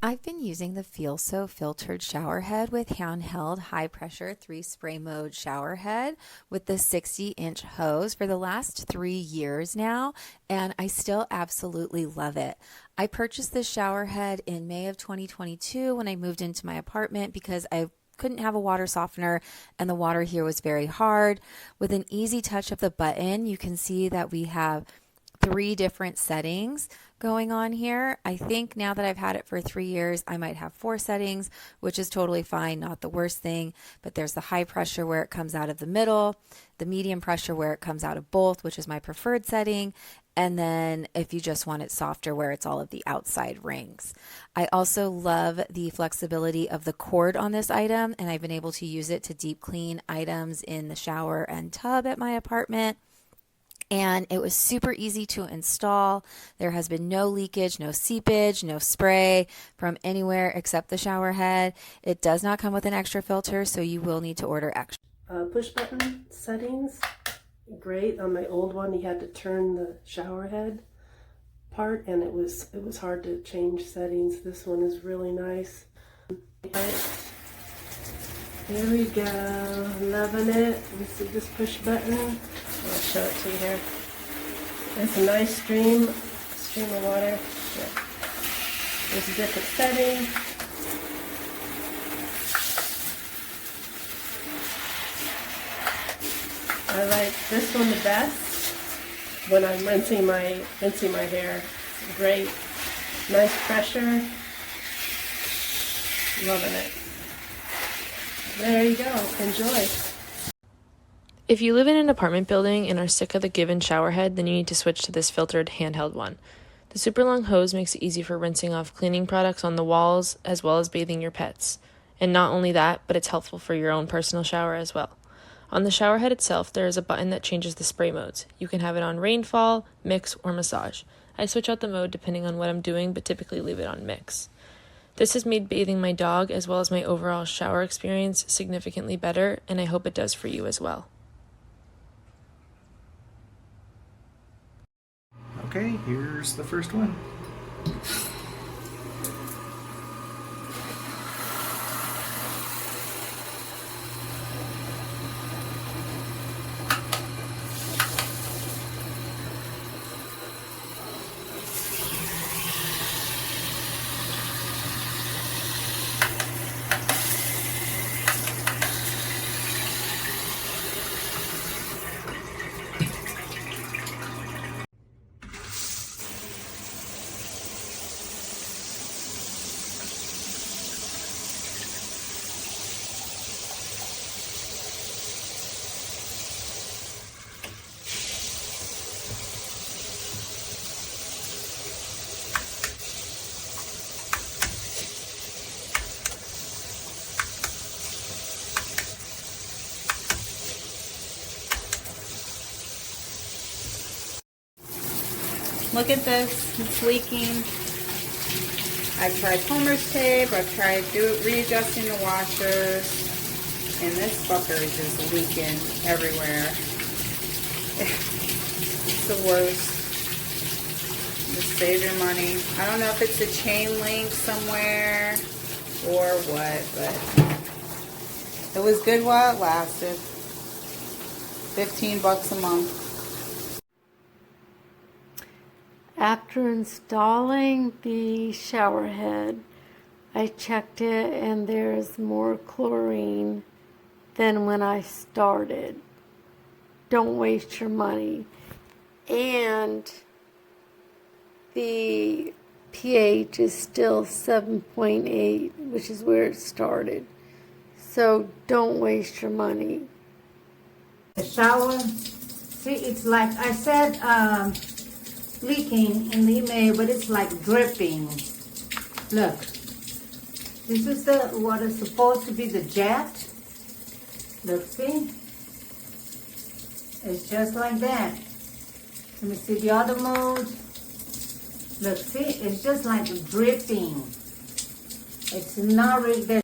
I've been using the FEELSO filtered shower head with handheld high pressure 3 spray mode shower head with the 60-inch hose for the last 3 years now, and I still absolutely love it. I purchased this shower head in May of 2022 when I moved into my apartment because I couldn't have a water softener and the water here was very hard. With an easy touch of the button, you can see that we have 3 different settings going on here. I think now that I've had it for 3 years, I might have 4 settings, which is totally fine, not the worst thing. But there's the high pressure where it comes out of the middle, the medium pressure where it comes out of both, which is my preferred setting, and then if you just want it softer where it's all of the outside rings. I also love the flexibility of the cord on this item, and I've been able to use it to deep clean items in the shower and tub at my apartment. And it was super easy to install. There has been no leakage, no seepage, no spray from anywhere except the shower head. It does not come with an extra filter, so you will need to order extra. Push button settings, great. On my old one, you had to turn the shower head part, and it was hard to change settings. This one is really nice. Here we go, loving it. Let me see this push button. I'll show it to you here. It's a nice stream of water. Yeah. There's a different setting. I like this one the best when I'm rinsing my hair. It's great, nice pressure. Loving it. There you go. Enjoy. If you live in an apartment building and are sick of the given shower head, then you need to switch to this filtered handheld one. The super long hose makes it easy for rinsing off cleaning products on the walls as well as bathing your pets. And not only that, but it's helpful for your own personal shower as well. On the shower head itself, there is a button that changes the spray modes. You can have it on rainfall, mix, or massage. I switch out the mode depending on what I'm doing, but typically leave it on mix. This has made bathing my dog as well as my overall shower experience significantly better, and I hope it does for you as well. Okay, here's the first one. Look at this, it's leaking. I've tried Homer's tape, I've tried readjusting the washers, and this fucker is just leaking everywhere. It's the worst. Just save your money. I don't know if it's a chain link somewhere or what, but it was good while it lasted. 15 bucks a month. After installing the shower head, I checked it and there's more chlorine than when I started. Don't waste your money. And the pH is still 7.8, which is where it started. So don't waste your money. The shower, see, it's like I said, leaking in the email, but it's like dripping. Look, this is what is supposed to be the jet. Look, see? It's just like that. Let me see the other mode. Look, see? It's just like dripping. It's not really,